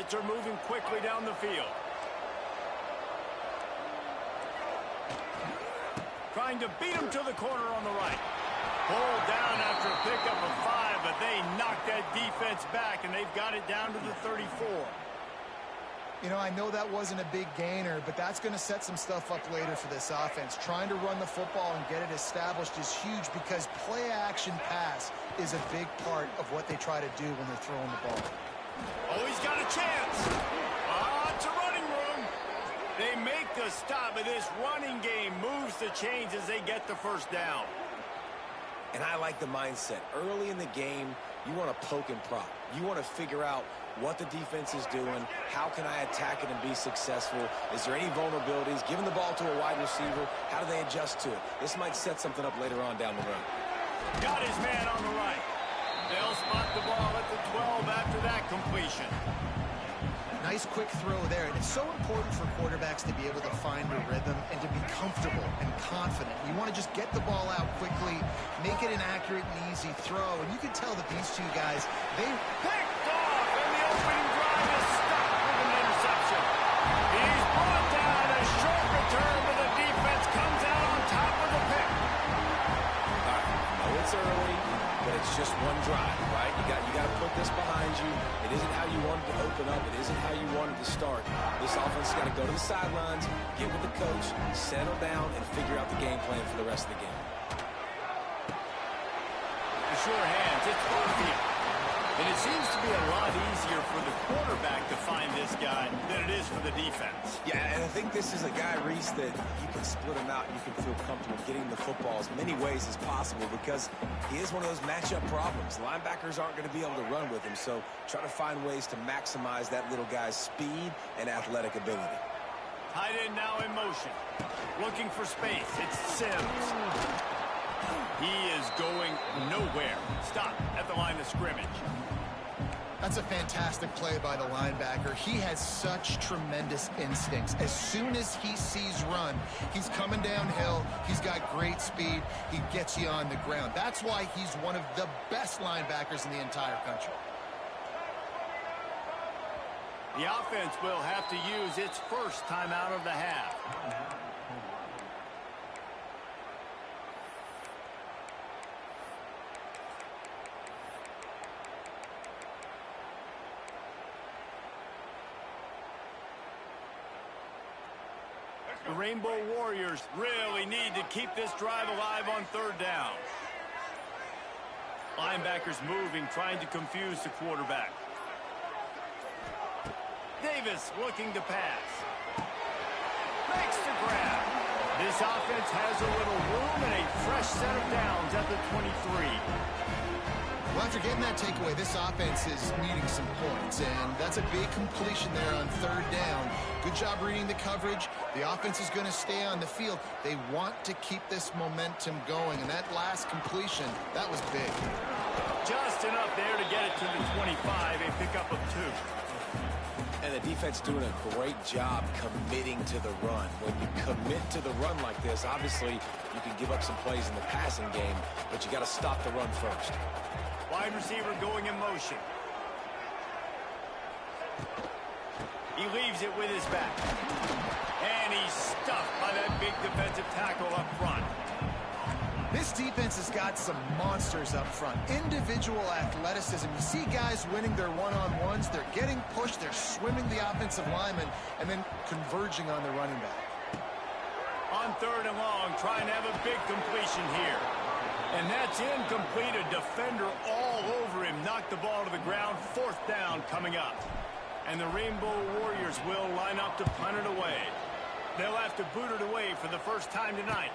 offense are moving quickly down the field. Trying to beat him to the corner on the right. Pulled down after a pickup of 5, but they knocked that defense back, and they've got it down to the 34. You know, I know that wasn't a big gainer, but that's going to set some stuff up later for this offense. Trying to run the football and get it established is huge because play-action pass is a big part of what they try to do when they're throwing the ball. Oh, he's got a chance. It's a running room. They make the stop, but this running game moves the chains as they get the first down. And I like the mindset. Early in the game, you want to poke and prod. You want to figure out what the defense is doing, how can I attack it and be successful, is there any vulnerabilities, giving the ball to a wide receiver, how do they adjust to it? This might set something up later on down the road. Got his man on the right. They'll spot the ball at the 12 after that completion. Nice quick throw there, and it's so important for quarterbacks to be able to find a rhythm and to be comfortable and confident. You want to just get the ball out quickly, make it an accurate and easy throw, and you can tell that these two guys, they picked off, and the opening drive is stopped with an interception. He's brought down a short return, but the defense comes out on top of the pick. All right, I know it's early, but it's just one drive, right? You got to put this behind you. It isn't how you wanted to open up. It isn't how you wanted to start. This offense has got to go to the sidelines, get with the coach, settle down, and figure out the game plan for the rest of the game. The sure hands, it's Barfield. And it seems to be a lot easier for the quarterback to find this guy than it is for the defense. Yeah, and I think this is a guy, Reese, that you can split him out. You can feel comfortable getting the football as many ways as possible because he is one of those matchup problems. Linebackers aren't going to be able to run with him, so try to find ways to maximize that little guy's speed and athletic ability. Tight end now in motion. Looking for space. It's Sims. He is going nowhere. Stop at the line of scrimmage. That's a fantastic play by the linebacker. He has such tremendous instincts. As soon as he sees run, he's coming downhill. He's got great speed. He gets you on the ground. That's why he's one of the best linebackers in the entire country. The offense will have to use its first timeout of the half. The Rainbow Warriors really need to keep this drive alive on third down. Linebackers moving, trying to confuse the quarterback. Davis looking to pass. Makes the grab. This offense has a little room and a fresh set of downs at the 23. Well, after getting that takeaway, this offense is needing some points, and that's a big completion there on third down. Good job reading the coverage. The offense is going to stay on the field. They want to keep this momentum going, and that last completion, that was big. Just enough there to get it to the 25, a pickup of 2. And the defense doing a great job committing to the run. When you commit to the run like this, obviously you can give up some plays in the passing game, but you got to stop the run first. Wide receiver going in motion. He leaves it with his back. And he's stuffed by that big defensive tackle up front. This defense has got some monsters up front. Individual athleticism. You see guys winning their one-on-ones. They're getting pushed. They're swimming the offensive lineman and then converging on the running back. On third and long, trying to have a big completion here. And that's incomplete. A defender all over him. Knocked the ball to the ground. Fourth down coming up. And the Rainbow Warriors will line up to punt it away. They'll have to boot it away for the first time tonight.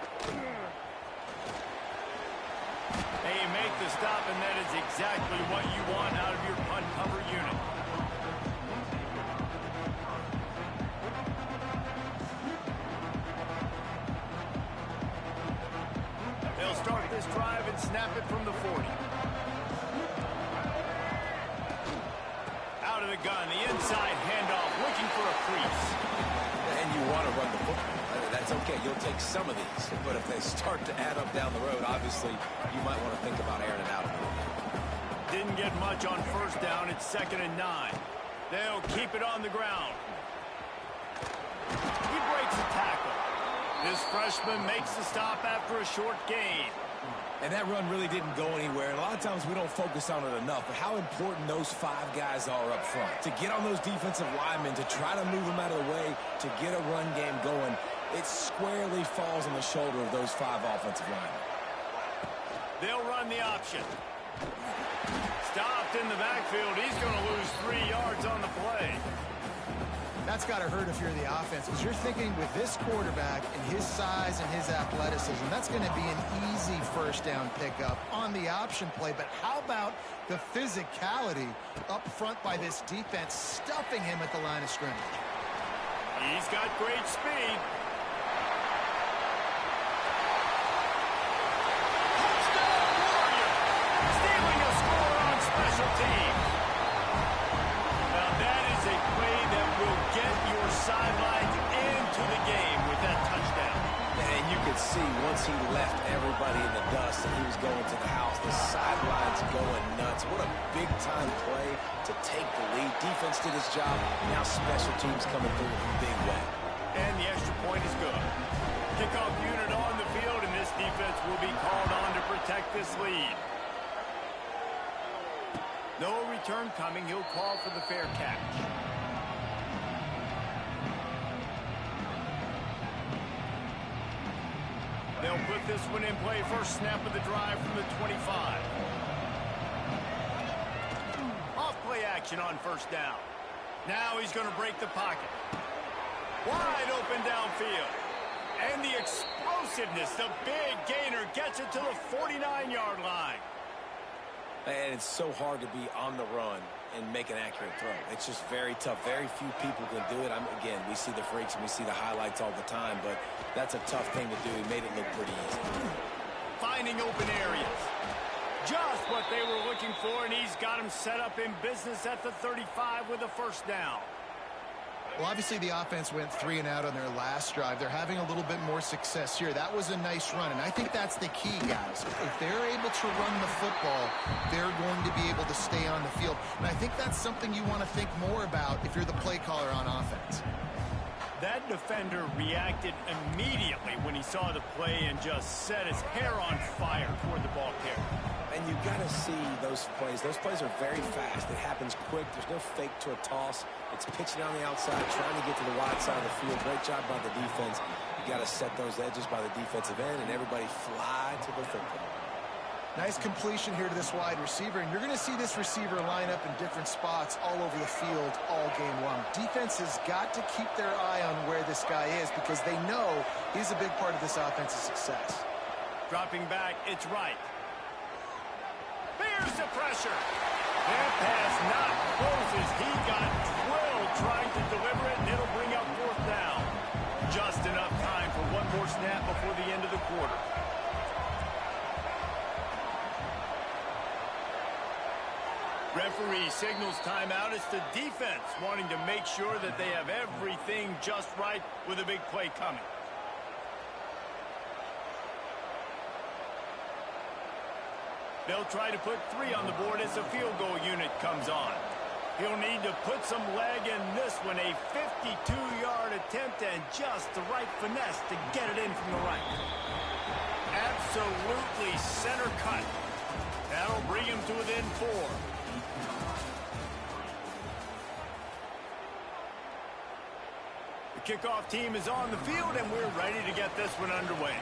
They make the stop, and that is exactly what you want out of your punt cover unit. They'll start this drive and snap it from the 40. Out of the gun, the inside handoff, looking for a crease. And you want to run the football. That's okay. You'll take some of these. But if they start to add up down the road, obviously, you might want to think about airing it out a little bit. Didn't get much on first down. It's 2nd and 9. They'll keep it on the ground. He breaks a tackle. This freshman makes the stop after a short gain. And that run really didn't go anywhere. And a lot of times we don't focus on it enough, but how important those 5 guys are up front. To get on those defensive linemen, to try to move them out of the way, to get a run game going, it squarely falls on the shoulder of those 5 offensive linemen. They'll run the option. Stopped in the backfield. He's going to lose 3 yards on the play. That's got to hurt if you're the offense, because you're thinking with this quarterback and his size and his athleticism, that's going to be an easy first down pickup on the option play. But how about the physicality up front by this defense, stuffing him at the line of scrimmage? He's got great speed. Touchdown, Warrior! Stealing a score on special teams. Now that is a play that will get your sidelines into the game with that touchdown. And you could see once he left everybody in the dust and he was going to the house, the sidelines going nuts. What a big-time play to take the lead. Defense did its job. Now special teams coming through in a big way. And the extra point is good. Kickoff unit on the field, and this defense will be called on to protect this lead. No return coming. He'll call for the fair catch. They'll put this one in play. First snap of the drive from the 25. Off play action on first down. Now he's going to break the pocket. Wide open downfield. And the explosiveness, the big gainer gets it to the 49-yard line. And it's so hard to be on the run and make an accurate throw. It's just very tough. Very few people can do it. Again, we see the freaks and we see the highlights all the time, but that's a tough thing to do. He made it look pretty easy. Finding open areas. Just what they were looking for, and he's got him set up in business at the 35 with a first down. Well, obviously the offense went 3 and out on their last drive. They're having a little bit more success here. That was a nice run, and I think that's the key, guys. If they're able to run the football, they're going to be able to stay on the field. And I think that's something you want to think more about if you're the play caller on offense. That defender reacted immediately when he saw the play and just set his hair on fire toward the ball carrier. And you got to see those plays. Those plays are very fast. It happens quick. There's no fake to a toss. It's pitching on the outside, trying to get to the wide side of the field. Great job by the defense. You got to set those edges by the defensive end, and everybody fly to the football. Nice completion here to this wide receiver, and you're going to see this receiver line up in different spots all over the field all game long. Defense has got to keep their eye on where this guy is because they know he's a big part of this offense's success. Dropping back, it's right. There's the pressure. That pass not close as he got drilled trying to deliver it, and it'll bring up fourth down. Just enough time for one more snap before the end of the quarter. Referee signals timeout. It's the defense wanting to make sure that they have everything just right with a big play coming. They'll try to put 3 on the board as the field goal unit comes on. He'll need to put some leg in this one. A 52-yard attempt and just the right finesse to get it in from the right. Absolutely center cut. That'll bring him to within 4. The kickoff team is on the field, and we're ready to get this one underway.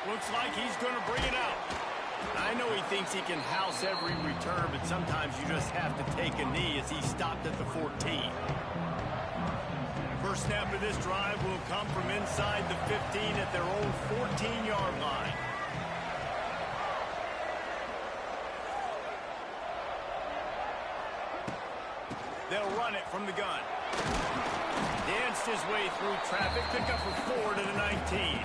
Looks like he's going to bring it out. I know he thinks he can house every return, but sometimes you just have to take a knee as he stopped at the 14. First snap of this drive will come from inside the 15 at their own 14-yard line. They'll run it from the gun. Danced his way through traffic, pick up a 4 to the 19.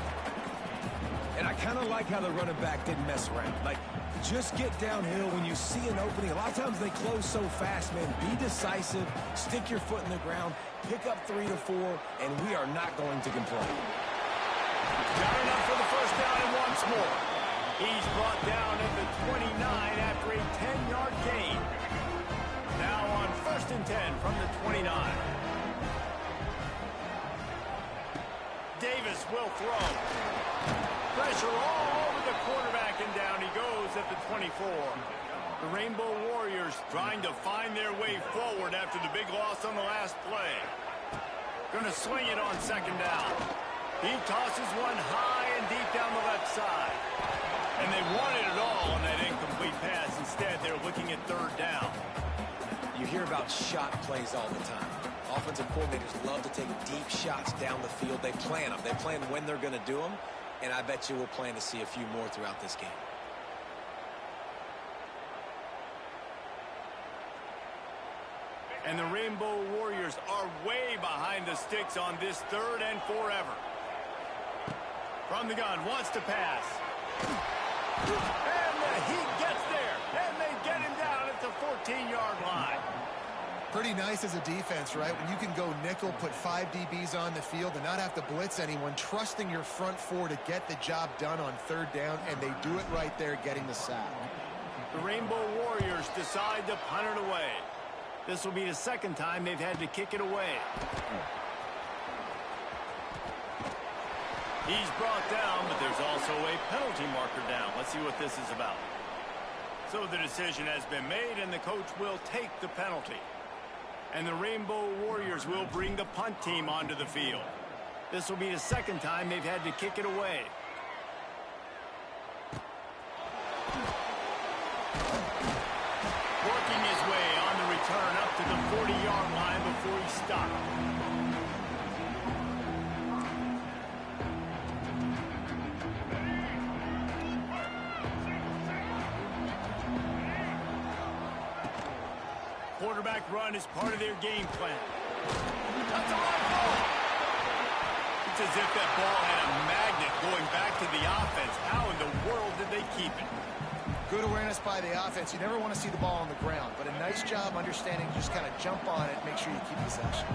And I kind of like how the running back didn't mess around. Like, just get downhill when you see an opening. A lot of times they close so fast, man. Be decisive, stick your foot in the ground, pick up 3 to 4, and we are not going to complain. Got enough for the first down and once more. He's brought down at the 29 after a 10-yard gain. Now on 1st and 10 from the 29. Davis will throw. Pressure all over the quarterback, and down he goes at the 24. The Rainbow Warriors trying to find their way forward after the big loss on the last play. Going to swing it on 2nd down. He tosses one high and deep down the left side. And they wanted it all on that incomplete pass. Instead, they're looking at 3rd down. You hear about shot plays all the time. Offensive coordinators love to take deep shots down the field. They plan them. They plan when they're going to do them. And I bet you we'll plan to see a few more throughout this game. And the Rainbow Warriors are way behind the sticks on this 3rd and forever. From the gun, wants to pass. And he gets there. And they get him down at the 14-yard line. Pretty nice as a defense, right? When you can go nickel, put 5 DBs on the field and not have to blitz anyone, trusting your front 4 to get the job done on 3rd down, and they do it right there, getting the sack. The Rainbow Warriors decide to punt it away. This will be the 2nd time they've had to kick it away. He's brought down, but there's also a penalty marker down. Let's see what this is about. So the decision has been made, and the coach will take the penalty. And the Rainbow Warriors will bring the punt team onto the field. This will be the 2nd time they've had to kick it away. Working his way on the return up to the 40-yard line before he stopped. Quarterback run is part of their game plan. That's a right ball. It's as if that ball had a magnet going back to the offense. How in the world did they keep it? Good awareness by the offense. You never want to see the ball on the ground, but a nice job understanding just kind of jump on it, make sure you keep possession.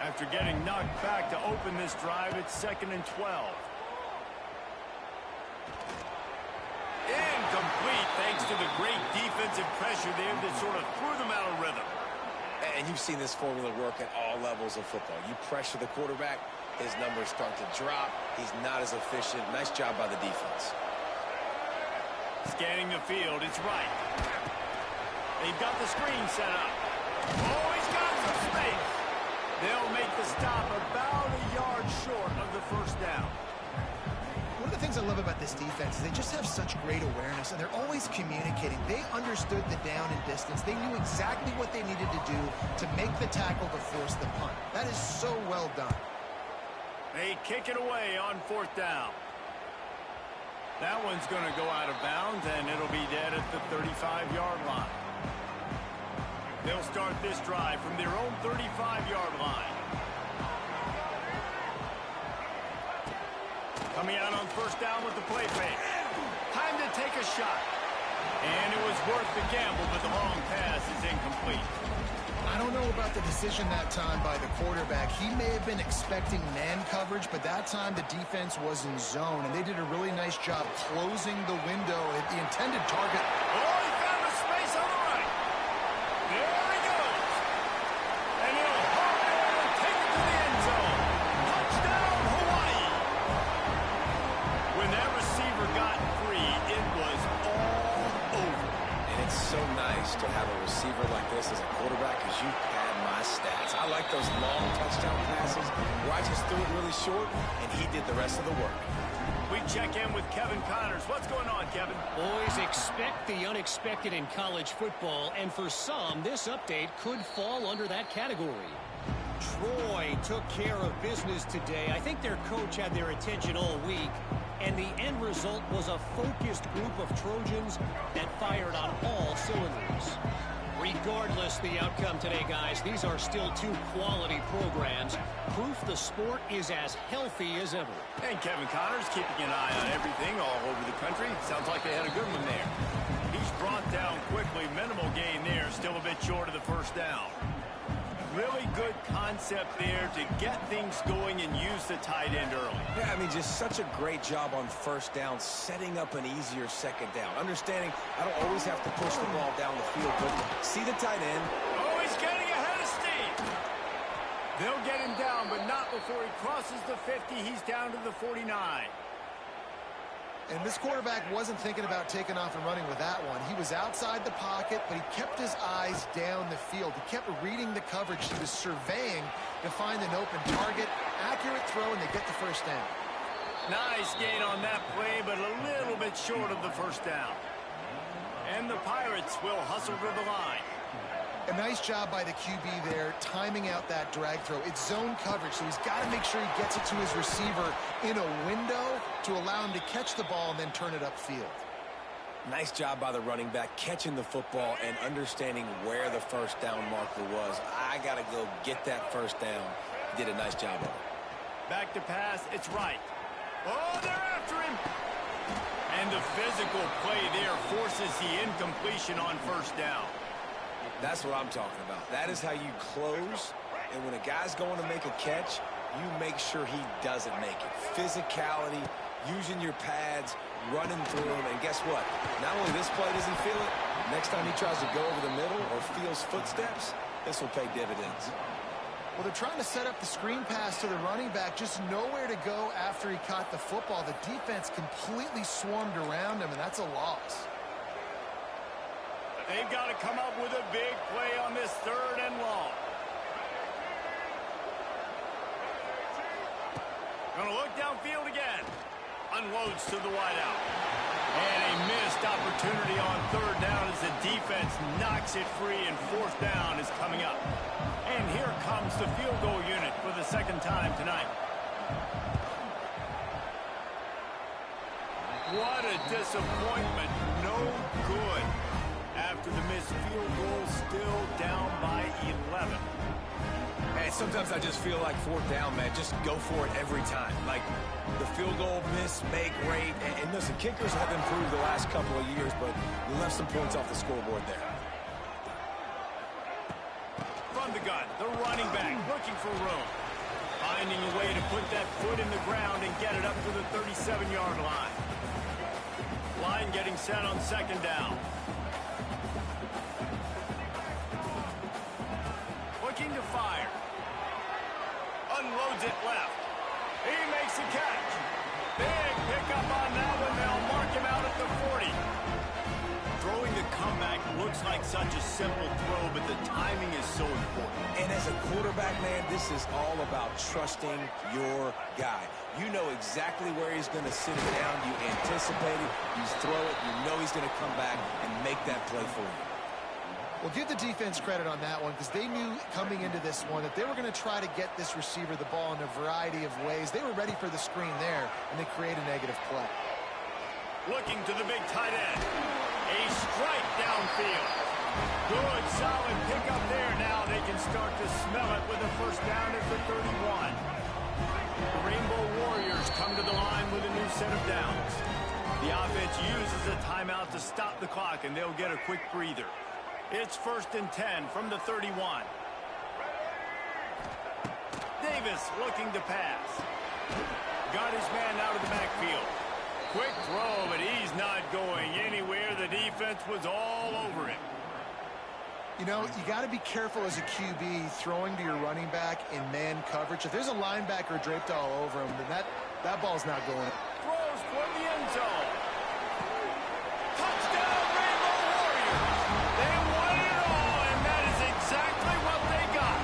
After getting knocked back to open this drive, it's 2nd and 12. Incomplete, thanks to the great defensive pressure there that sort of threw them out of rhythm. And you've seen this formula work at all levels of football. You pressure the quarterback, his numbers start to drop. He's not as efficient. Nice job by the defense. Scanning the field, it's right. They've got the screen set up. Oh, he's got some space. They'll make the stop about a yard short of the 1st down. One of the things I love about this defense is they just have such great awareness, and they're always communicating. They understood the down and distance. They knew exactly what they needed to do to make the tackle to force the punt. That is so well done. They kick it away on 4th down. That one's going to go out of bounds, and it'll be dead at the 35-yard line. They'll start this drive from their own 35-yard line. Coming out on 1st down with the play fake. Time to take a shot. And it was worth the gamble, but the long pass is incomplete. I don't know about the decision that time by the quarterback. He may have been expecting man coverage, but that time the defense was in zone, and they did a really nice job closing the window at the intended target. Oh, he found a space on the right. There he goes. And he'll hop in and take it to the end zone. Touchdown, Hawaii. When that receiver got free, it was all over. And it's so nice to have a receiver like this as a quarterback because you had my stats. I like those long touchdown passes where I just threw it really short and he did the rest of the work. We check in with Kevin Connors. What's going on, Kevin? Boys, expect the unexpected in college football, and for some, this update could fall under that category. Troy took care of business today. I think their coach had their attention all week, and the end result was a focused group of Trojans that fired on all cylinders. Regardless the outcome today, guys, these are still 2 quality programs. Proof the sport is as healthy as ever. And Kevin Connors keeping an eye on everything all over the country. Sounds like they had a good one there. He's brought down quickly. Minimal gain there. Still a bit short of the 1st down. Really good concept there to get things going and use the tight end early. Yeah, I mean, just such a great job on first down, setting up an easier second down. Understanding I don't always have to push the ball down the field, but see the tight end. Oh, he's getting ahead of steam. They'll get him down, but not before he crosses the 50. He's down to the 49. And this quarterback wasn't thinking about taking off and running with that one. He was outside the pocket, but he kept his eyes down the field. He kept reading the coverage. He was surveying to find an open target. Accurate throw, and they get the first down. Nice gain on that play, but a little bit short of the first down. And the Pirates will hustle to the line. A nice job by the QB there, timing out that drag throw. It's zone coverage, so he's got to make sure he gets it to his receiver in a window to allow him to catch the ball and then turn it upfield. Nice job by the running back, catching the football and understanding where the first down marker was. I got to go get that first down. He did a nice job of it. Back to pass, it's right. Oh, they're after him. And the physical play there forces the incompletion on first down. That's what I'm talking about. That is how you close, and when a guy's going to make a catch, you make sure he doesn't make it. Physicality, using your pads, running through him, and guess what? Not only this play does he feel it, next time he tries to go over the middle or feels footsteps, this will pay dividends. Well, they're trying to set up the screen pass to the running back, just nowhere to go after he caught the football. The defense completely swarmed around him, and that's a loss. They've got to come up with a big play on this 3rd and long. Gonna look downfield again. Unloads to the wideout. And a missed opportunity on 3rd down as the defense knocks it free, and 4th down is coming up. And here comes the field goal unit for the 2nd time tonight. What a disappointment. No good. After the missed field goal, still down by 11. Hey, sometimes I just feel like 4th down, man. Just go for it every time. Like the field goal miss, make rate. And listen, kickers have improved the last couple of years, but you left some points off the scoreboard there. From the gun, the running back looking for room. Finding a way to put that foot in the ground and get it up to the 37-yard line. Line getting set on 2nd down. Looking to fire. Unloads it left. He makes the catch. Big pickup on that one. They'll mark him out at the 40. Throwing the comeback looks like such a simple throw, but the timing is so important. And as a quarterback, man, this is all about trusting your guy. You know exactly where he's going to sit it down. You anticipate it. You throw it. You know he's going to come back and make that play for you. Well, give the defense credit on that one because they knew coming into this one that they were going to try to get this receiver the ball in a variety of ways. They were ready for the screen there, and they create a negative play. Looking to the big tight end. A strike downfield. Good, solid pickup there. Now they can start to smell it with a first down at the 31. The Rainbow Warriors come to the line with a new set of downs. The offense uses a timeout to stop the clock, and they'll get a quick breather. It's 1st and 10 from the 31. Davis looking to pass. Got his man out of the backfield. Quick throw, but he's not going anywhere. The defense was all over him. You know, you got to be careful as a QB throwing to your running back in man coverage. If there's a linebacker draped all over him, then that ball's not going. Throws for the end zone. Touchdown, Rainbow Warriors. They won it all, and that is exactly what they got.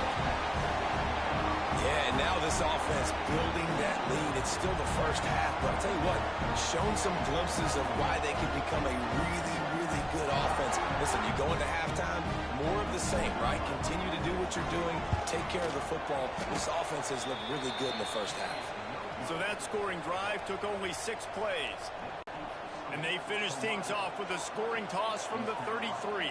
Yeah, and now this offense building that lead. It's still the first half, but I'll tell you what, shown some glimpses of why they could become a really, really good offense. Listen, you go into halftime, more of the same, right? Continue to do what you're doing, take care of the football. This offense has looked really good in the first half. So that scoring drive took only 6 plays. And they finished things off with a scoring toss from the 33.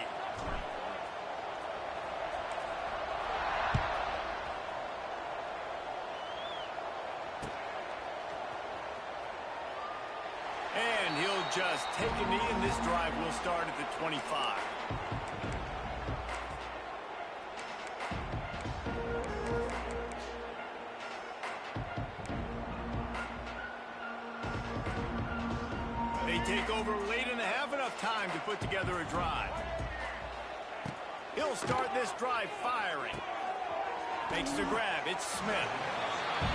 And he'll just take a knee, and this drive will start at the 25. take over late in the half, enough time to put together a drive. He'll start this drive firing. Makes the grab. It's Smith.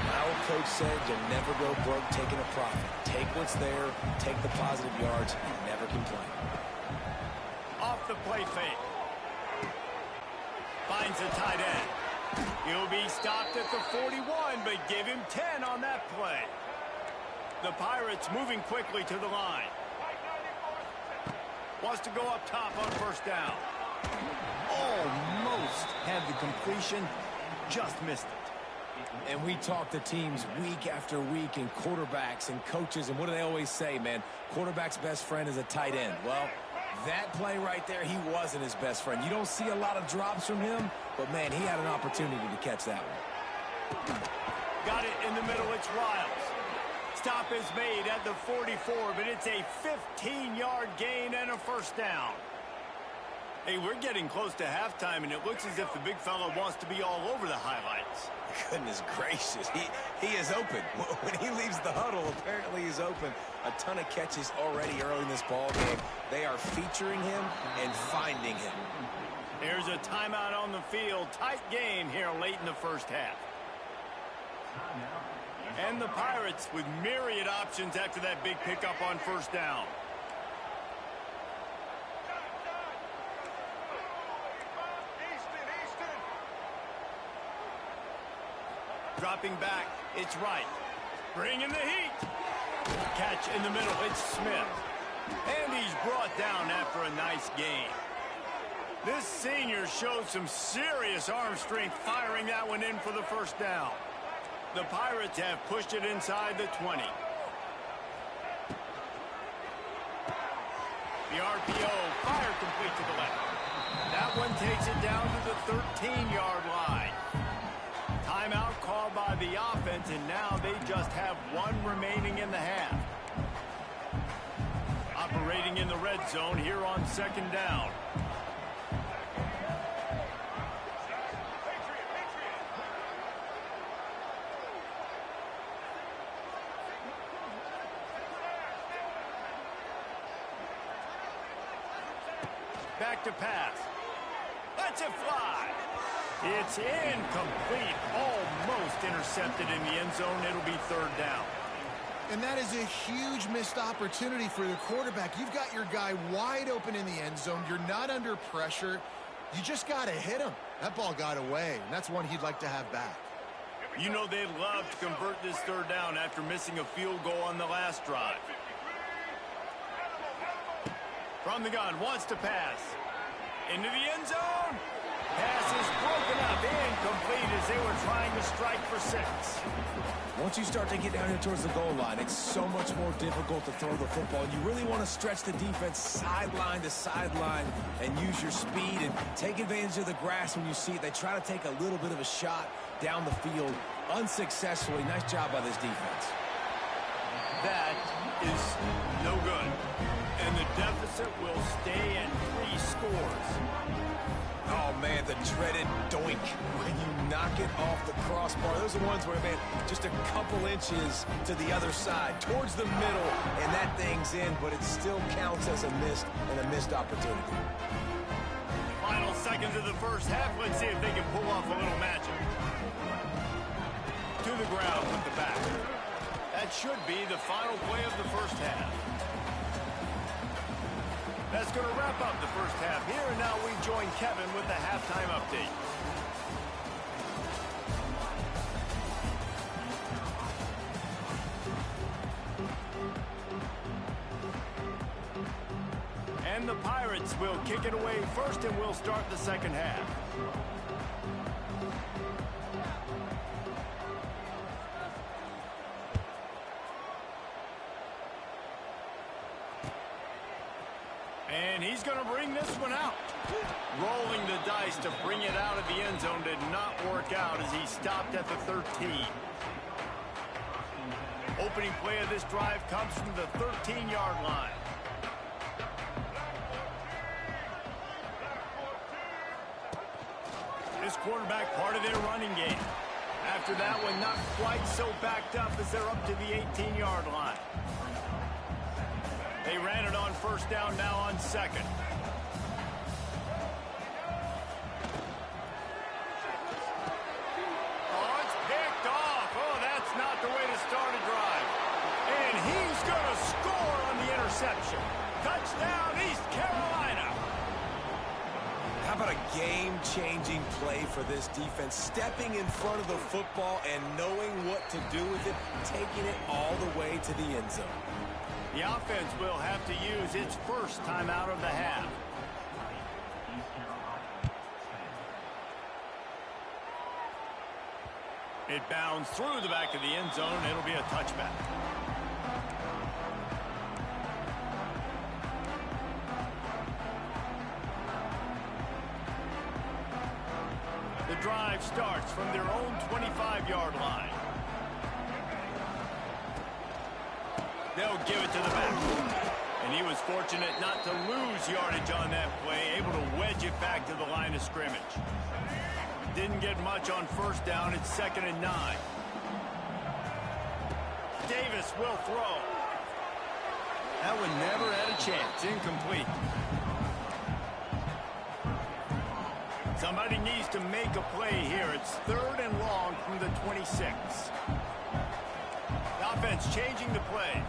My old coach said you'll never go broke taking a profit. Take what's there, take the positive yards, and never complain. Off the play fake. Finds a tight end. He'll be stopped at the 41, but give him 10 on that play. The Pirates moving quickly to the line. Wants to go up top on first down. Almost had the completion, just missed it. And we talk to teams week after week and quarterbacks and coaches, and what do they always say, man? Quarterback's best friend is a tight end. Well, that play right there, he wasn't his best friend. You don't see a lot of drops from him, but, man, he had an opportunity to catch that one. Got it in the middle. It's Riles. Stop is made at the 44, but it's a 15-yard gain and a first down. Hey, we're getting close to halftime, and it looks as if the big fella wants to be all over the highlights. Goodness gracious, he is open. When he leaves the huddle, apparently he's open. A ton of catches already early in this ball game. They are featuring him and finding him. There's a timeout on the field. Tight game here late in the first half. And the Pirates with myriad options after that big pickup on first down. Dropping back, it's right. Bringing the heat. Catch in the middle, it's Smith. And he's brought down after a nice gain. This senior showed some serious arm strength firing that one in for the first down. The Pirates have pushed it inside the 20. The RPO, fire complete to the left. That one takes it down to the 13-yard line. Timeout called by the offense, and now they just have one remaining in the half. Operating in the red zone here on second down. Back to pass. Lets it fly. It's incomplete. Almost intercepted in the end zone. It'll be third down. And that is a huge missed opportunity for the quarterback. You've got your guy wide open in the end zone. You're not under pressure. You just got to hit him. That ball got away, and that's one he'd like to have back. You know they'd love to convert this third down after missing a field goal on the last drive. From the gun, wants to pass. Into the end zone. Pass is broken up, incomplete as they were trying to strike for 6. Once you start to get down here towards the goal line, it's so much more difficult to throw the football. You really want to stretch the defense sideline to sideline and use your speed and take advantage of the grass when you see it. They try to take a little bit of a shot down the field unsuccessfully. Nice job by this defense. That is no good. And the deficit will stay at 3 scores. Oh, man, the dreaded doink when you knock it off the crossbar. Those are ones where, man, just a couple inches to the other side, towards the middle, and that thing's in, but it still counts as a missed opportunity. Final seconds of the first half. Let's see if they can pull off a little magic. To the ground with the back. That should be the final play of the first half. That's going to wrap up the first half here, and now we join Kevin with the halftime update. And the Pirates will kick it away first, and we'll start the second half. And he's going to bring this one out. Rolling the dice to bring it out of the end zone did not work out as he stopped at the 13. Opening play of this drive comes from the 13-yard line. This quarterback part of their running game. After that one, not quite so backed up as they're up to the 18-yard line. They ran it on first down, now on second. Oh, it's picked off. Oh, that's not the way to start a drive. And he's going to score on the interception. Touchdown, East Carolina. How about a game-changing play for this defense? Stepping in front of the football and knowing what to do with it, taking it all the way to the end zone. The offense will have to use its first timeout of the half. It bounds through the back of the end zone. It'll be a touchback. The drive starts from their own 25-yard line. They'll give it to the back. And he was fortunate not to lose yardage on that play, able to wedge it back to the line of scrimmage. Didn't get much on first down. It's 2nd and 9. Davis will throw. That one never had a chance. Incomplete. Somebody needs to make a play here. It's 3rd and long from the 26. The offense changing the play.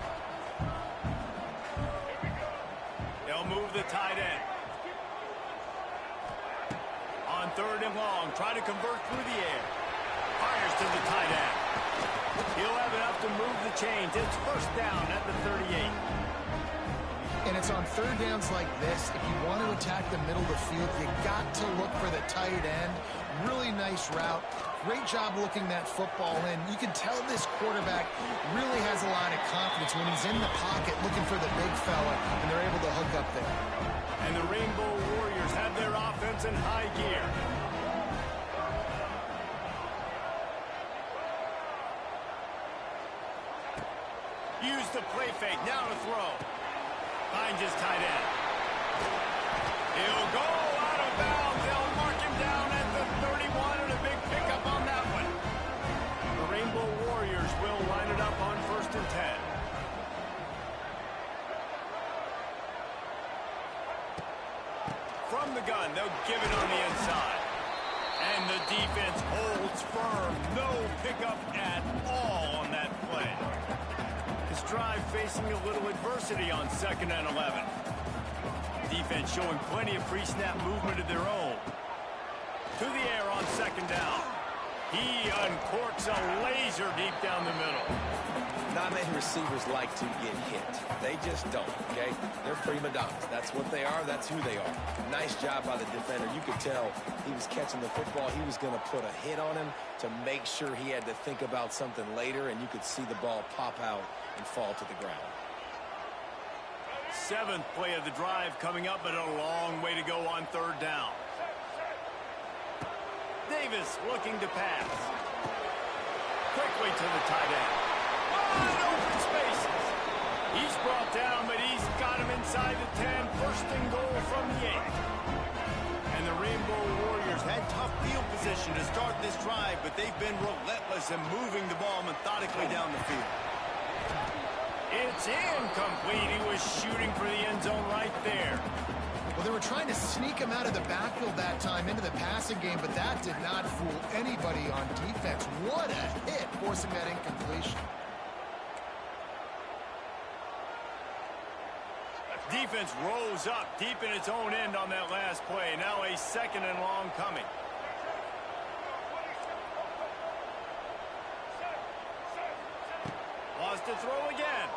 They'll move the tight end. On 3rd and long, try to convert through the air. Fires to the tight end. He'll have enough to move the chains. It's first down at the 38. And it's on 3rd downs like this. If you want to attack the middle of the field, you got to look for the tight end. Really nice route. Great job looking that football in. You can tell this quarterback really has a lot of confidence when he's in the pocket looking for the big fella, and they're able to hook up there. And the Rainbow Warriors have their offense in high gear. Use the play fake. Now to throw. Finds his tight end. He'll go out of bounds. They'll mark him down at the 31, and a big pickup on that one. The Rainbow Warriors will line it up on 1st and 10. From the gun, they'll give it on the inside. And the defense holds firm. No pickup at all on that play. This drive facing a little adversity on 2nd and 11. Defense showing plenty of pre-snap movement of their own. To the air on 2nd down. He uncorks a laser deep down the middle. Not many receivers like to get hit. They just don't, okay? They're prima donnas. That's what they are. That's who they are. Nice job by the defender. You could tell he was catching the football. He was going to put a hit on him to make sure he had to think about something later, and you could see the ball pop out and fall to the ground. 7th play of the drive coming up, but a long way to go on 3rd down. Davis looking to pass. Quickly to the tight end. Wide open spaces. He's brought down, but he's got him inside the 10. 1st and goal from the 8. And the Rainbow Warriors had tough field position to start this drive, but they've been relentless in moving the ball methodically down the field. It's incomplete. He was shooting for the end zone right there. Well, they were trying to sneak him out of the backfield that time into the passing game, but that did not fool anybody on defense. What a hit, forcing that incompletion. Defense rose up deep in its own end on that last play. Now a 2nd and long coming. Lost to throw again.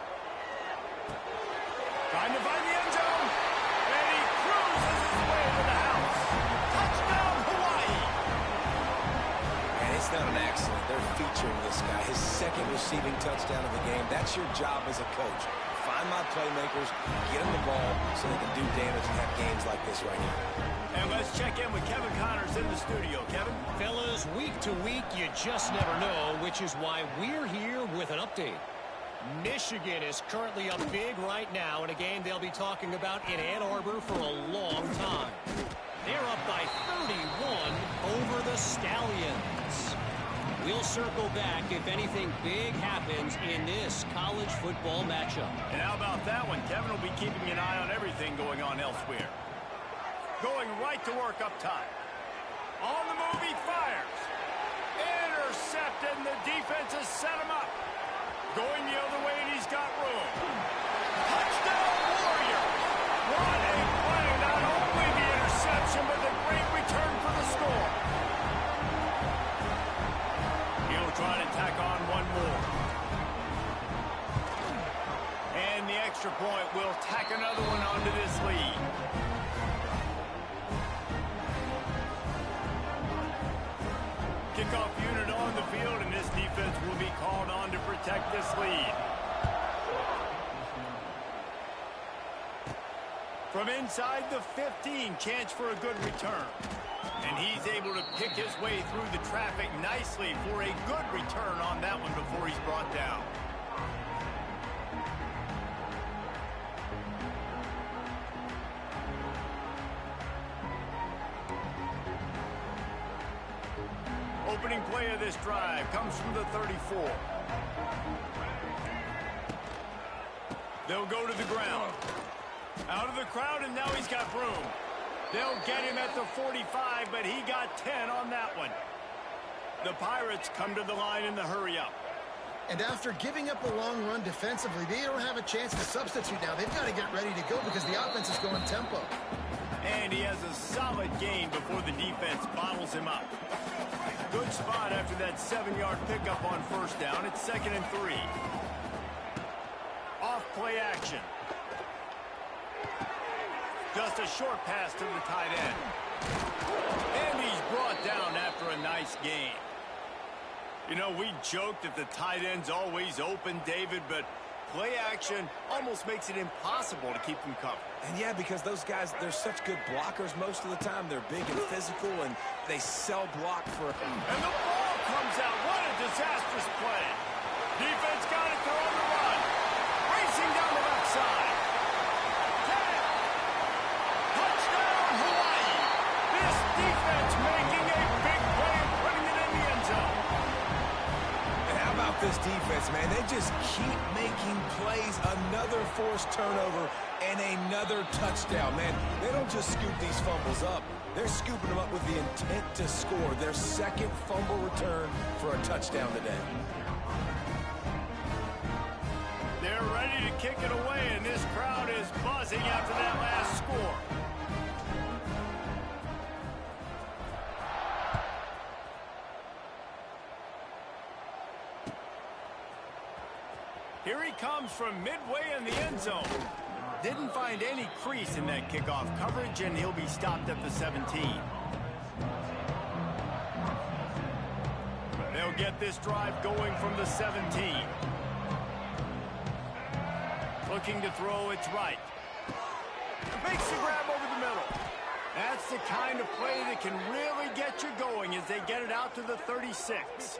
Trying to find the end zone. And he cruises his way to the house. Touchdown, Hawaii. And it's not an accident. They're featuring this guy. His 2nd receiving touchdown of the game. That's your job as a coach. Find my playmakers, get them the ball so they can do damage and have games like this right here. And let's check in with Kevin Connors in the studio. Kevin? Fellas, week to week, you just never know, which is why we're here with an update. Michigan is currently up big right now in a game they'll be talking about in Ann Arbor for a long time. They're up by 31 over the Stallions. We'll circle back if anything big happens in this college football matchup. And how about that one? Kevin will be keeping an eye on everything going on elsewhere. Going right to work up top. On the move, he fires. Intercepted, and the defense has set him up. Going the other way, and he's got room. Touchdown, Warrior! What a play! Not only the interception, but the great return for the score. He'll try to tack on one more. And the extra point will tack another one onto this lead. Kickoff unit on the field, and this defense will be called on to protect this lead. From inside the 15, chance for a good return. And he's able to pick his way through the traffic nicely for a good return on that one before he's brought down. Opening play of this drive comes from the 34. They'll go to the ground. Out of the crowd, and now he's got room. They'll get him at the 45, but he got 10 on that one. The Pirates come to the line in the hurry-up. And after giving up a long run defensively, they don't have a chance to substitute now. They've got to get ready to go because the offense is going tempo. And he has a solid gain before the defense bottles him up. Good spot after that 7-yard pickup on first down. It's 2nd and 3. Off play action. Just a short pass to the tight end. And he's brought down after a nice gain. You know, we joked that the tight end's always open, David, but play action almost makes it impossible to keep them covered. And yeah, because those guys, they're such good blockers most of the time. They're big and physical, and they sell block for... And the ball comes out. What a disastrous play. Defense got it. They're on the run. Racing down the left side. Touchdown, Hawaii. This defense making a big play and putting it in the end zone. And how about this defense, man? They just keep making plays. Another forced turnover and another touchdown, man. They don't just scoop these fumbles up. They're scooping them up with the intent to score. Their second fumble return for a touchdown today. They're ready to kick it away, and this crowd is buzzing after that last score. Here he comes from midway in the end zone. Didn't find any crease in that kickoff coverage, and he'll be stopped at the 17. They'll get this drive going from the 17. Looking to throw, it's right. Makes the grab over the middle. That's the kind of play that can really get you going as they get it out to the 36.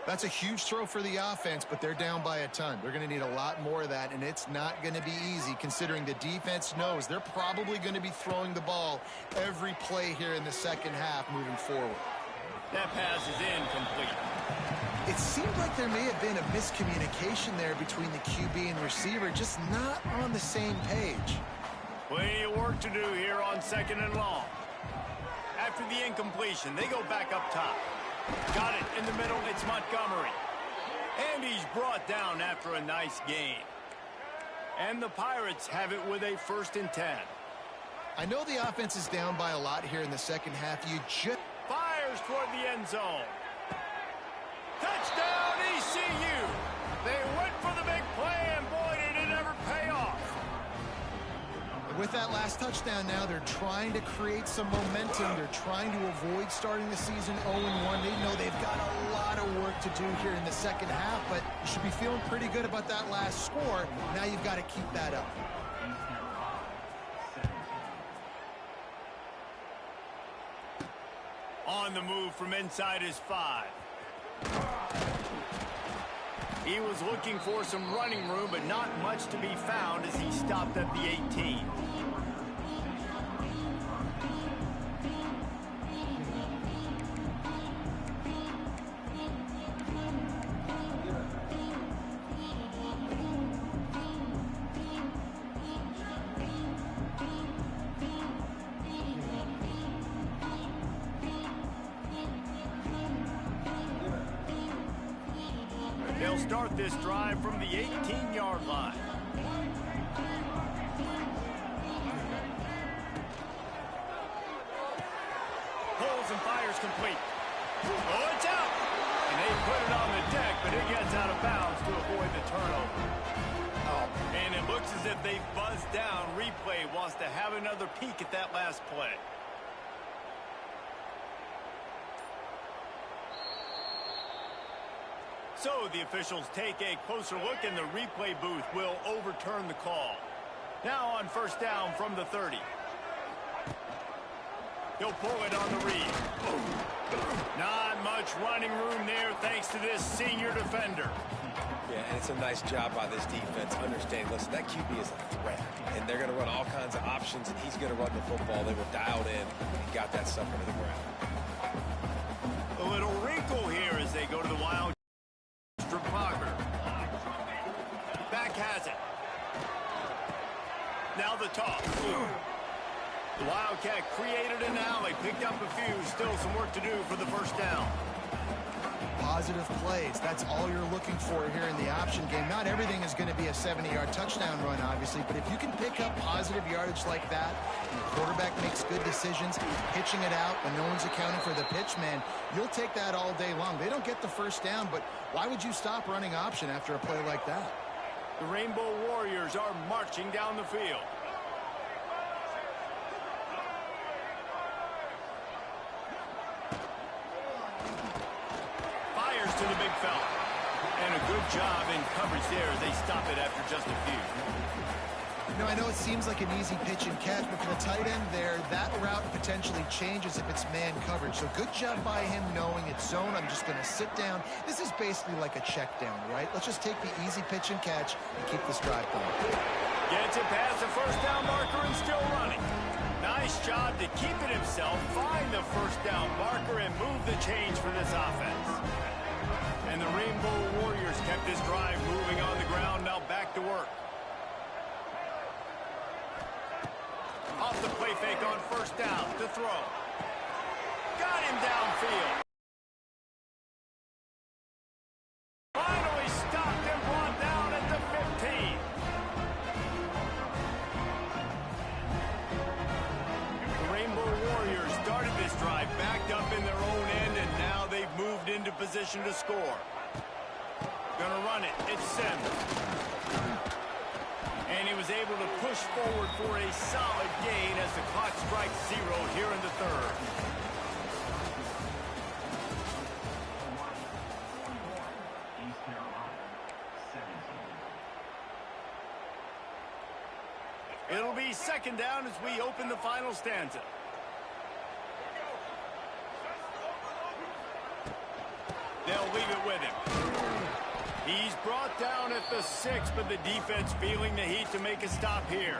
That's a huge throw for the offense, but they're down by a ton. They're going to need a lot more of that, and it's not going to be easy considering the defense knows they're probably going to be throwing the ball every play here in the second half moving forward. That pass is incomplete. It seemed like there may have been a miscommunication there between the QB and receiver, just not on the same page. Plenty of work to do here on 2nd and long. After the incompletion, they go back up top. Got it in the middle, it's Montgomery. And he's brought down after a nice gain. And the Pirates have it with a 1st and 10. I know the offense is down by a lot here in the second half. You just... Fires toward the end zone. Touchdown, ECU! They went for the big play, and boy, did it ever pay off. With that last touchdown now, they're trying to create some momentum. They're trying to avoid starting the season 0-1. They know they've got a lot of work to do here in the second half, but you should be feeling pretty good about that last score. Now you've got to keep that up. On the move from inside his 5. He was looking for some running room, but not much to be found as he stopped at the 18. they'll start this drive from the 18-yard line. Pulls and fires complete. Oh, it's out! And they put it on the deck, but it gets out of bounds to avoid the turnover. Oh, and it looks as if they buzzed down. Replay wants to have another peek at that last play. So the officials take a closer look, and the replay booth will overturn the call. Now on first down from the 30. He'll pull it on the read. Not much running room there thanks to this senior defender. Yeah, and it's a nice job by this defense. Understand, listen, that QB is a threat, and they're going to run all kinds of options, and he's going to run the football. They were dialed in and got that sucker to the ground. A little wrinkle here as they go to the wild. Parker. Back has it. Now the toss. The Wildcat created an alley, picked up a few, still some work to do for the first down. Positive plays, that's all you're looking for here in the option game. Not everything is going to be a 70-yard touchdown run, obviously, but if you can pick up positive yardage like that, and the quarterback makes good decisions, pitching it out when no one's accounting for the pitch, man, you'll take that all day long. They don't get the first down, but why would you stop running option after a play like that? The Rainbow Warriors are marching down the field. To the big fella. And a good job in coverage there as they stop it after just a few. You know, I know it seems like an easy pitch and catch, but for the tight end there, that route potentially changes if it's man coverage. So good job by him knowing it's zone. I'm just going to sit down. This is basically like a check down, right? Let's just take the easy pitch and catch and keep this drive going. Gets it past the first down marker and still running. Nice job to keep it himself, find the first down marker, and move the change for this offense. And the Rainbow Warriors kept this drive moving on the ground, now back to work. Off the play fake on first down to throw. Got him downfield. Finally stopped and brought down at the 15. The Rainbow Warriors started this drive backed up in their own end, and now they've moved into position to score. Gonna run it. It's Sims. And he was able to push forward for a solid gain as the clock strikes 0 here in the third. It'll be second down as we open the final stanza. They'll leave it with him. He's brought down at the 6, but the defense feeling the heat to make a stop here.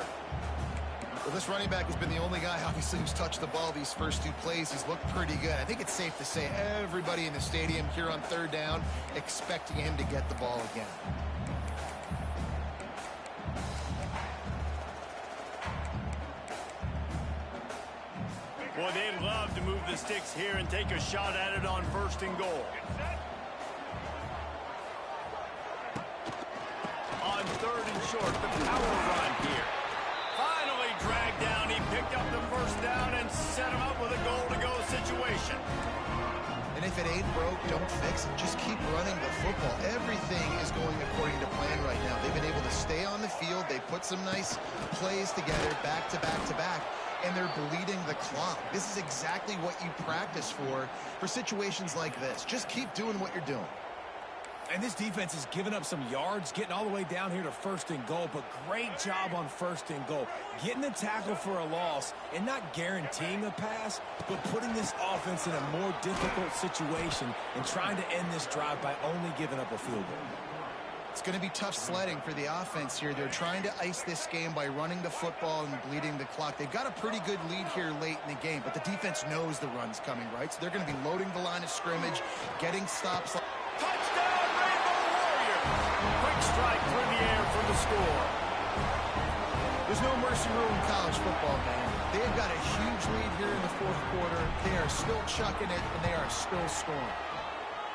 Well, this running back has been the only guy, obviously, who's touched the ball these first two plays. He's looked pretty good. I think it's safe to say everybody in the stadium here on third down expecting him to get the ball again. Boy, they'd love to move the sticks here and take a shot at it on first and goal. On third and short, the power run here. Finally dragged down. He picked up the first down and set him up with a goal-to-go situation. And if it ain't broke, don't fix it. Just keep running the football. Everything is going according to plan right now. They've been able to stay on the field. They put some nice plays together, back to back to back, and they're bleeding the clock. This is exactly what you practice for situations like this. Just keep doing what you're doing. And this defense has given up some yards, getting all the way down here to first and goal, but great job on first and goal. Getting the tackle for a loss and not guaranteeing a pass, but putting this offense in a more difficult situation and trying to end this drive by only giving up a field goal. It's going to be tough sledding for the offense here. They're trying to ice this game by running the football and bleeding the clock. They've got a pretty good lead here late in the game, but the defense knows the run's coming, right? So they're going to be loading the line of scrimmage, getting stops. Touchdown, Rainbow Warriors! Quick strike through the air for the score. There's no mercy rule in college football, man. They've got a huge lead here in the fourth quarter. They are still chucking it, and they are still scoring.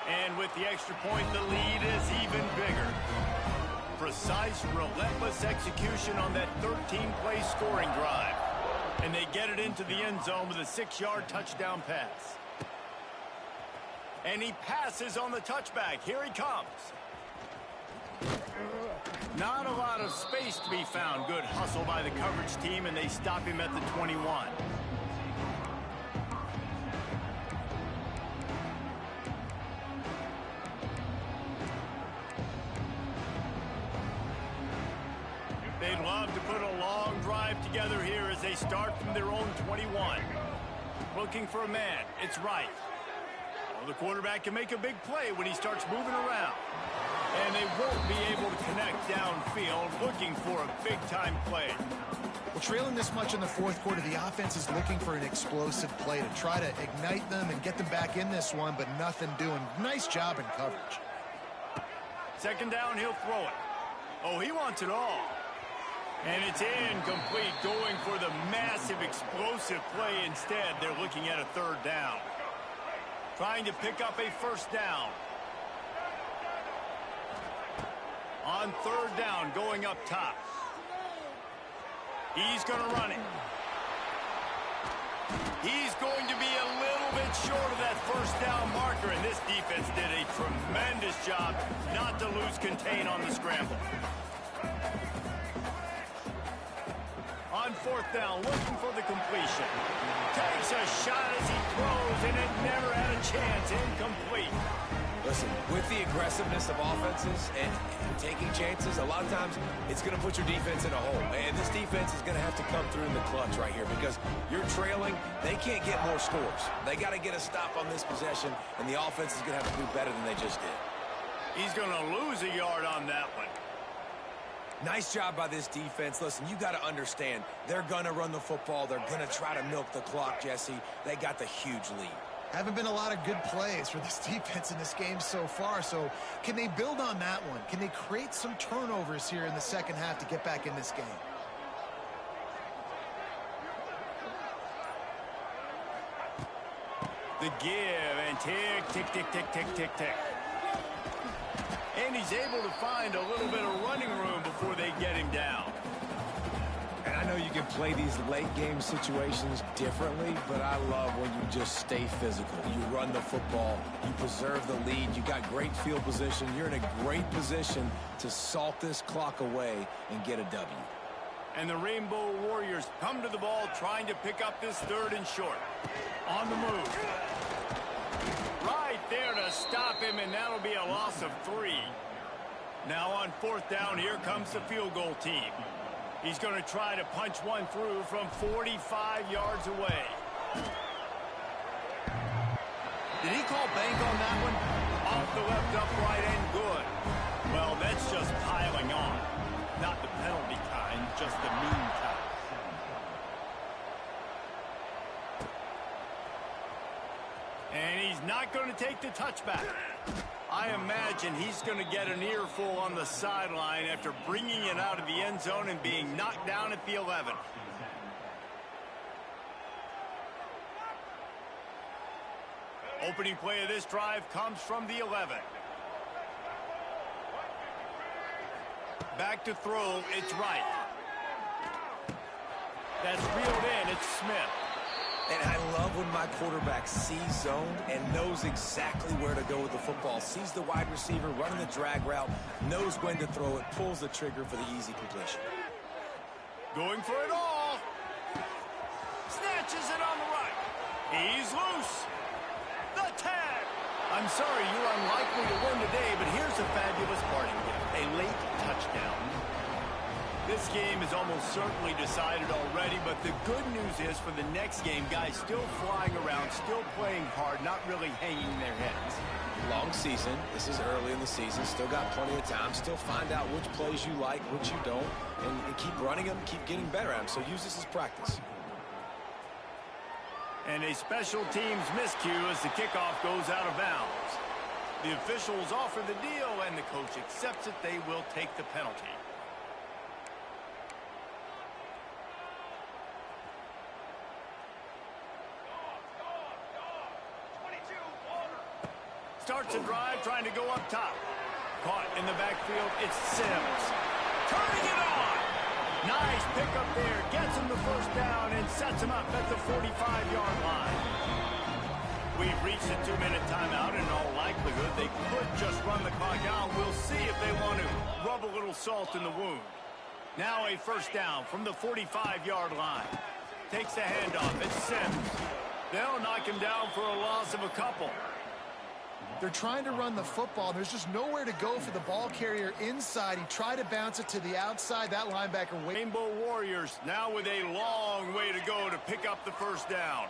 And with the extra point, the lead is even bigger. Precise, relentless execution on that 13-play scoring drive. And they get it into the end zone with a 6-yard touchdown pass. And he passes on the touchback. Here he comes. Not a lot of space to be found. Good hustle by the coverage team, and they stop him at the 21. They'd love to put a long drive together here as they start from their own 21. Looking for a man. It's right. Well, the quarterback can make a big play when he starts moving around. And they won't be able to connect downfield, looking for a big-time play. Well, trailing this much in the fourth quarter, the offense is looking for an explosive play to try to ignite them and get them back in this one, but nothing doing. Nice job in coverage. Second down, he'll throw it. Oh, he wants it all. And it's incomplete, going for the massive explosive play instead. They're looking at a third down. Trying to pick up a first down. On third down, going up top. He's going to run it. He's going to be a little bit short of that first down marker, and this defense did a tremendous job not to lose contain on the scramble. On fourth down, looking for the completion. Takes a shot as he throws, and it never had a chance. Incomplete. Listen, with the aggressiveness of offenses and taking chances, a lot of times it's going to put your defense in a hole. And this defense is going to have to come through in the clutch right here because you're trailing. They can't get more scores. They got to get a stop on this possession, and the offense is going to have to do better than they just did. He's going to lose a yard on that one. Nice job by this defense. Listen, you got to understand, they're going to run the football. They're going to try to milk the clock, Jesse. They got the huge lead. Haven't been a lot of good plays for this defense in this game so far, so can they build on that one? Can they create some turnovers here in the second half to get back in this game? The give, and tick, tick, tick, tick, tick, tick, tick. And he's able to find a little bit of running room before they get him down. And I know you can play these late-game situations differently, but I love when you just stay physical. You run the football. You preserve the lead. You got great field position. You're in a great position to salt this clock away and get a W. And the Rainbow Warriors come to the ball trying to pick up this third and short. On the move. Right there to stop him, and that'll be a loss of 3. Now on fourth down, here comes the field goal team. He's going to try to punch one through from 45 yards away. Did he call bank on that one? Off the left upright and good. Well, that's just piling on. Not the penalty kind, just the mean kind. And he's not going to take the touchback. I imagine he's going to get an earful on the sideline after bringing it out of the end zone and being knocked down at the 11. Opening play of this drive comes from the 11. Back to throw, it's right. That's reeled in, it's Smith. And I love when my quarterback sees zone and knows exactly where to go with the football. Sees the wide receiver running the drag route, knows when to throw it, pulls the trigger for the easy completion. Going for it all. Snatches it on the right. He's loose. The tag. I'm sorry, you're unlikely to win today, but here's a fabulous parting gift. A late touchdown. This game is almost certainly decided already, but the good news is for the next game, guys still flying around, still playing hard, not really hanging their heads. Long season. This is early in the season. Still got plenty of time. Still find out which plays you like, which you don't, and keep running them, keep getting better at them. So use this as practice. And a special teams miscue as the kickoff goes out of bounds. The officials offer the deal, and the coach accepts it. They will take the penalty. Starts a drive trying to go up top. Caught in the backfield, it's Sims. Turning it on! Nice pickup there. Gets him the first down and sets him up at the 45-yard line. We've reached a 2-minute timeout, and in all likelihood, they could just run the clock out. We'll see if they want to rub a little salt in the wound. Now a first down from the 45-yard line. Takes the handoff. It's Sims. They'll knock him down for a loss of a couple. They're trying to run the football. There's just nowhere to go for the ball carrier inside. He tried to bounce it to the outside. That linebacker... Rainbow Warriors now with a long way to go to pick up the first down.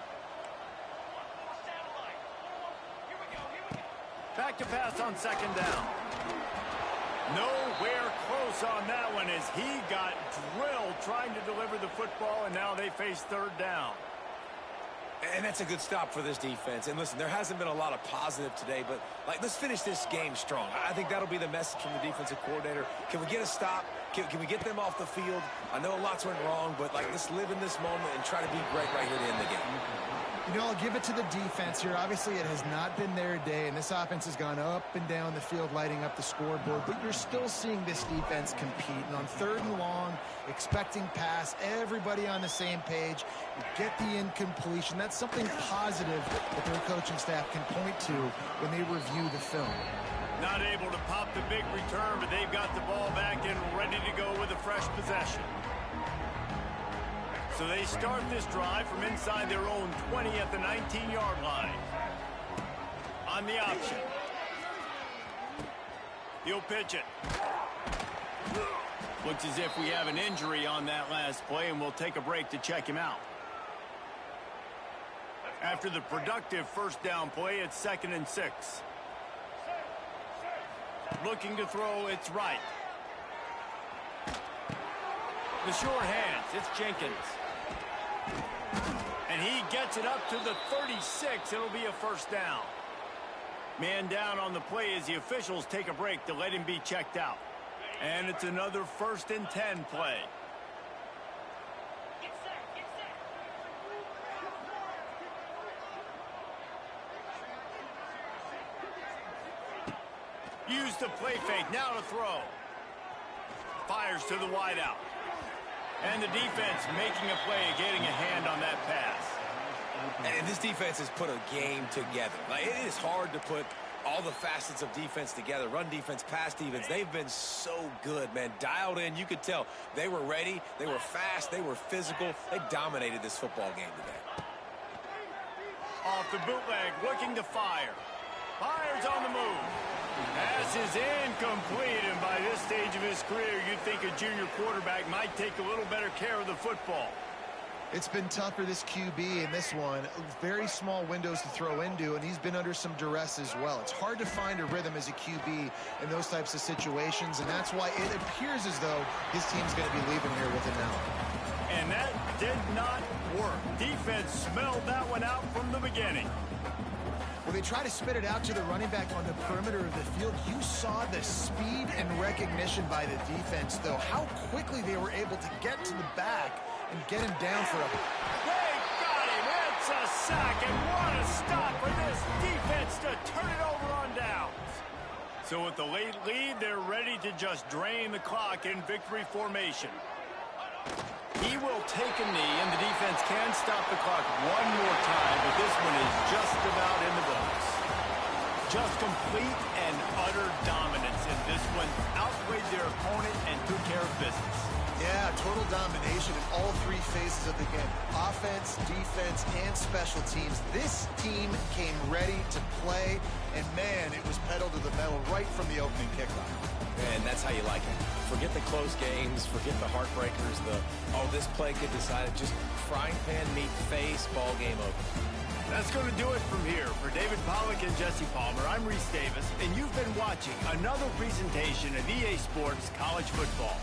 Back to pass on second down. Nowhere close on that one as he got drilled trying to deliver the football, and now they face third down. And that's a good stop for this defense. And listen, there hasn't been a lot of positive today, but let's finish this game strong. I think that'll be the message from the defensive coordinator. Can we get a stop? Can we get them off the field? I know lots went wrong, but let's live in this moment and try to be great right here to end the game. You know, I'll give it to the defense here. Obviously, it has not been their day, and this offense has gone up and down the field, lighting up the scoreboard. But you're still seeing this defense compete. And on third and long, expecting pass, everybody on the same page. You get the incompletion. That's something positive that their coaching staff can point to when they review the film. Not able to pop the big return, but they've got the ball back and ready to go with a fresh possession. So they start this drive from inside their own 20 at the 19-yard line. On the option. He'll pitch it. Looks as if we have an injury on that last play, and we'll take a break to check him out. After the productive first down play, it's 2nd and 6. Looking to throw, it's right. The sure hands, it's Jenkins. And he gets it up to the 36. It'll be a first down. Man down on the play as the officials take a break to let him be checked out. And it's another 1st and 10 play. Use the play fake. Now to throw. Fires to the wideout. And the defense making a play, getting a hand on that pass. And this defense has put a game together. It is hard to put all the facets of defense together. Run defense, pass defense. They've been so good, man. Dialed in. You could tell they were ready. They were fast. They were physical. They dominated this football game today. Off the bootleg, looking to fire. Fires on the move. Pass is incomplete, and by this stage of his career, you'd think a junior quarterback might take a little better care of the football. It's been tough for this QB in this one. Very small windows to throw into, and he's been under some duress as well. It's hard to find a rhythm as a QB in those types of situations, and that's why it appears as though his team's going to be leaving here with it now. And that did not work. Defense smelled that one out from the beginning. When they try to spit it out to the running back on the perimeter of the field, you saw the speed and recognition by the defense, though. How quickly they were able to get to the back and get him down for a... They got him! It's a sack, and what a stop for this defense to turn it over on downs. So with the late lead, they're ready to just drain the clock in victory formation. He will take a knee, and the defense can stop the clock one more time, but this one is just about in the books. Just complete and utter dominance in this one. Outplayed their opponent and took care of business. Yeah, total domination in all three phases of the game. Offense, defense, and special teams. This team came ready to play, and man, it was pedal to the metal right from the opening kickoff. And that's how you like it. Forget the close games, forget the heartbreakers, this play get decided, just frying pan meat face, ball game over. That's going to do it from here. For David Pollack and Jesse Palmer, I'm Reese Davis, and you've been watching another presentation of EA Sports College Football.